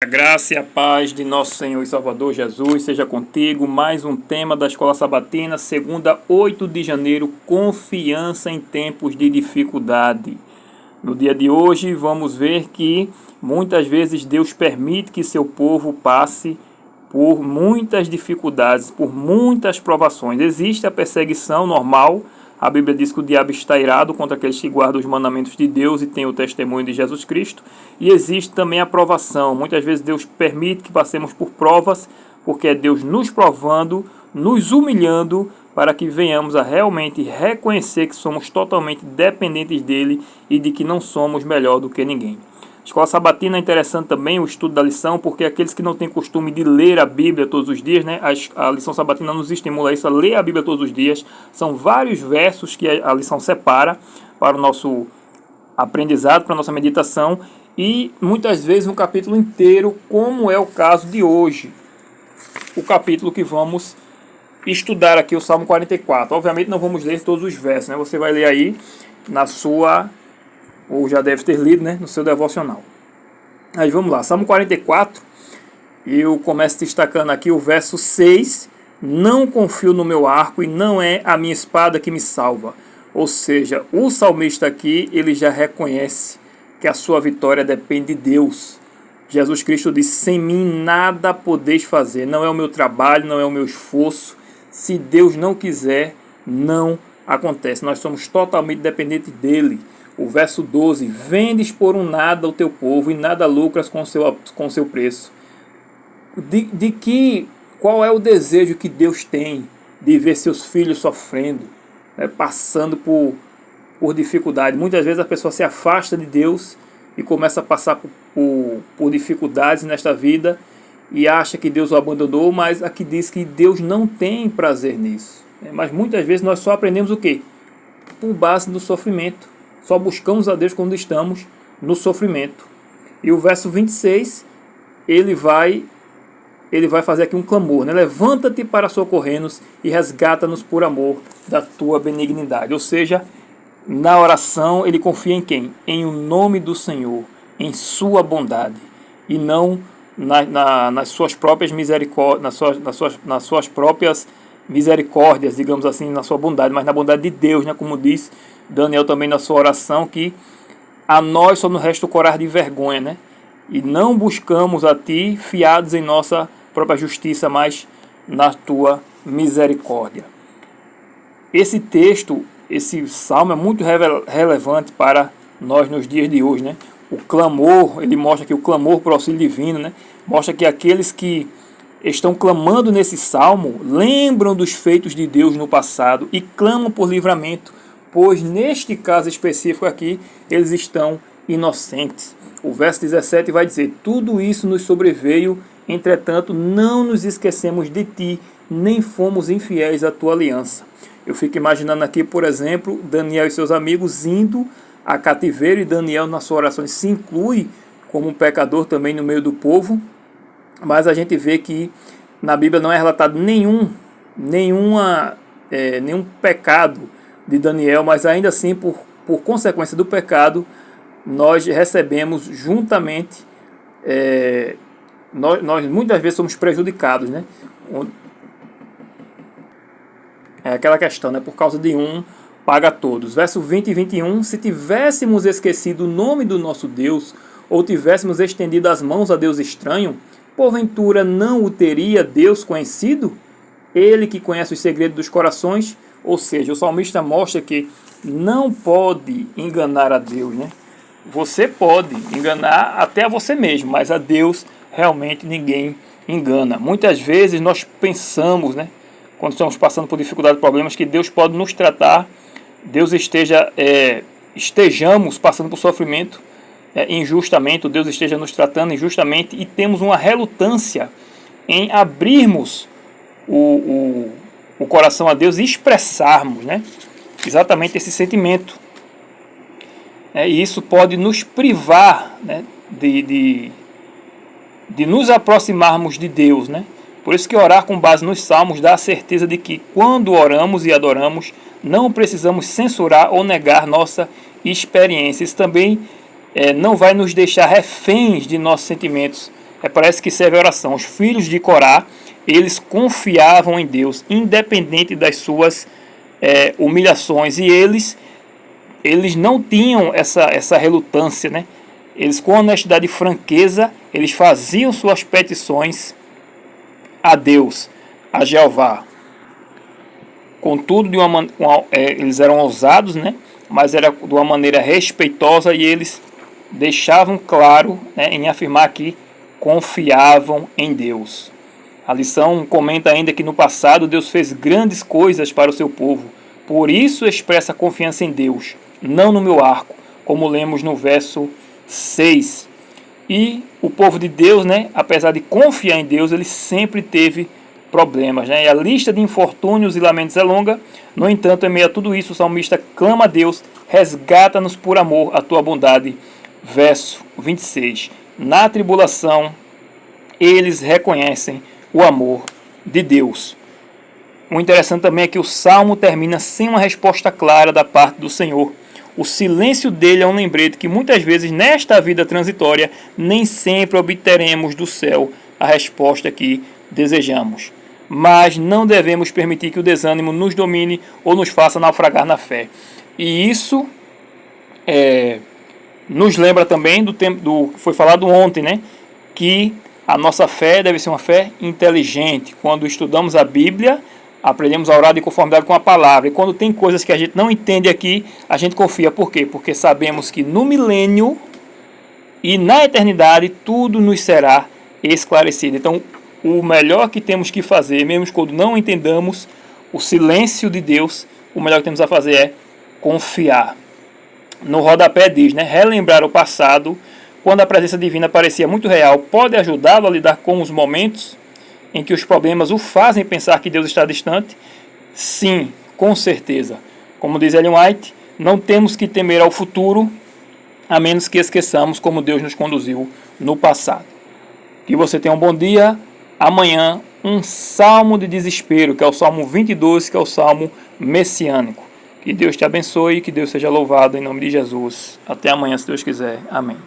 A graça e a paz de nosso Senhor e Salvador Jesus seja contigo. Mais um tema da Escola Sabatina, segunda, 8 de janeiro, confiança em tempos de dificuldade. No dia de hoje, vamos ver que muitas vezes Deus permite que seu povo passe por muitas dificuldades, por muitas provações. Existe a perseguição normal. A Bíblia diz que o diabo está irado contra aqueles que guardam os mandamentos de Deus e têm o testemunho de Jesus Cristo. E existe também a provação. Muitas vezes Deus permite que passemos por provas, porque é Deus nos provando, nos humilhando, para que venhamos a realmente reconhecer que somos totalmente dependentes dele e de que não somos melhor do que ninguém. Escola Sabatina é interessante também o estudo da lição, porque aqueles que não têm costume de ler a Bíblia todos os dias, né, a lição sabatina nos estimula a isso, a ler a Bíblia todos os dias. São vários versos que a lição separa para o nosso aprendizado, para a nossa meditação, e muitas vezes um capítulo inteiro, como é o caso de hoje. O capítulo que vamos estudar aqui, o Salmo 44. Obviamente não vamos ler todos os versos, né? Você vai ler aí na sua... ou já deve ter lido, né, no seu devocional. Aí vamos lá, Salmo 44, eu começo destacando aqui o verso 6, não confio no meu arco e não é a minha espada que me salva. Ou seja, o salmista aqui, ele já reconhece que a sua vitória depende de Deus. Jesus Cristo disse, sem mim nada podeis fazer, não é o meu trabalho, não é o meu esforço, se Deus não quiser, não acontece, nós somos totalmente dependentes dele. O verso 12, vendes por um nada o teu povo e nada lucras com seu preço. Qual é o desejo que Deus tem de ver seus filhos sofrendo, né, passando por dificuldade? Muitas vezes a pessoa se afasta de Deus e começa a passar por dificuldades nesta vida e acha que Deus o abandonou, mas aqui diz que Deus não tem prazer nisso. Mas muitas vezes nós só aprendemos o quê? Por base do sofrimento. Só buscamos a Deus quando estamos no sofrimento. E o verso 26, ele vai fazer aqui um clamor, né? Levanta-te para socorrer-nos e resgata-nos por amor da tua benignidade. Ou seja, na oração ele confia em quem? Em o nome do Senhor, em sua bondade. E não nas suas próprias misericórdias, nas suas próprias misericórdias, digamos assim, na sua bondade, mas na bondade de Deus, né? Como diz Daniel também na sua oração, que a nós só nos resta o corar de vergonha, né? E não buscamos a ti fiados em nossa própria justiça, mas na tua misericórdia. Esse texto, esse salmo é muito relevante para nós nos dias de hoje, né? O clamor, ele mostra aqui o clamor por auxílio divino, né? Mostra que aqueles que estão clamando nesse salmo lembram dos feitos de Deus no passado e clamam por livramento, pois neste caso específico aqui, eles estão inocentes. O verso 17 vai dizer, tudo isso nos sobreveio, entretanto não nos esquecemos de ti, nem fomos infiéis à tua aliança. Eu fico imaginando aqui, por exemplo, Daniel e seus amigos indo a cativeiro, e Daniel na sua oração se inclui como um pecador também no meio do povo, mas a gente vê que na Bíblia não é relatado nenhum pecado de Daniel, mas ainda assim, por consequência do pecado, nós recebemos juntamente, nós muitas vezes somos prejudicados, né? É aquela questão, né? Por causa de um, paga todos. Verso 20 e 21, se tivéssemos esquecido o nome do nosso Deus, ou tivéssemos estendido as mãos a Deus estranho, porventura não o teria Deus conhecido? Ele que conhece os segredos dos corações. Ou seja, o salmista mostra que não pode enganar a Deus, né? Você pode enganar até a você mesmo, mas a Deus realmente ninguém engana. Muitas vezes nós pensamos, né, quando estamos passando por dificuldades, problemas, que Deus pode nos tratar, Deus estejamos passando por sofrimento injustamente, Deus esteja nos tratando injustamente e temos uma relutância em abrirmos o coração a Deus e expressarmos, né, exatamente esse sentimento. E isso pode nos privar, né, de nos aproximarmos de Deus, né? Por isso que orar com base nos salmos dá a certeza de que quando oramos e adoramos, não precisamos censurar ou negar nossa experiência. Isso também não vai nos deixar reféns de nossos sentimentos parece que serve a oração. Os filhos de Corá, eles confiavam em Deus, independente das suas humilhações, e eles não tinham essa relutância, né? Eles, com honestidade e franqueza, eles faziam suas petições a Deus, a Jeová. Contudo, eles eram ousados, né? Mas era de uma maneira respeitosa, e eles deixavam claro, né, em afirmar que confiavam em Deus. A lição comenta ainda que no passado Deus fez grandes coisas para o seu povo. Por isso expressa confiança em Deus, não no meu arco, como lemos no verso 6. E o povo de Deus, né, apesar de confiar em Deus, ele sempre teve problemas, né? E a lista de infortúnios e lamentos é longa. No entanto, em meio a tudo isso, o salmista clama a Deus: resgata-nos por amor à tua bondade. Verso 26. Na tribulação, eles reconhecem o amor de Deus. O interessante também é que o salmo termina sem uma resposta clara da parte do Senhor. O silêncio dele é um lembrete que muitas vezes nesta vida transitória nem sempre obteremos do céu a resposta que desejamos. Mas não devemos permitir que o desânimo nos domine ou nos faça naufragar na fé. E isso nos lembra também do tempo que foi falado ontem, né? Que a nossa fé deve ser uma fé inteligente. Quando estudamos a Bíblia, aprendemos a orar de conformidade com a palavra. E quando tem coisas que a gente não entende aqui, a gente confia. Por quê? Porque sabemos que no milênio e na eternidade tudo nos será esclarecido. Então, o melhor que temos que fazer, mesmo quando não entendamos o silêncio de Deus, o melhor que temos a fazer é confiar. No rodapé diz, né? Relembrar o passado, quando a presença divina parecia muito real, pode ajudá-lo a lidar com os momentos em que os problemas o fazem pensar que Deus está distante? Sim, com certeza. Como diz Ellen White, não temos que temer ao futuro, a menos que esqueçamos como Deus nos conduziu no passado. Que você tenha um bom dia. Amanhã, um salmo de desespero, que é o Salmo 22, que é o salmo messiânico. Que Deus te abençoe e que Deus seja louvado em nome de Jesus. Até amanhã, se Deus quiser. Amém.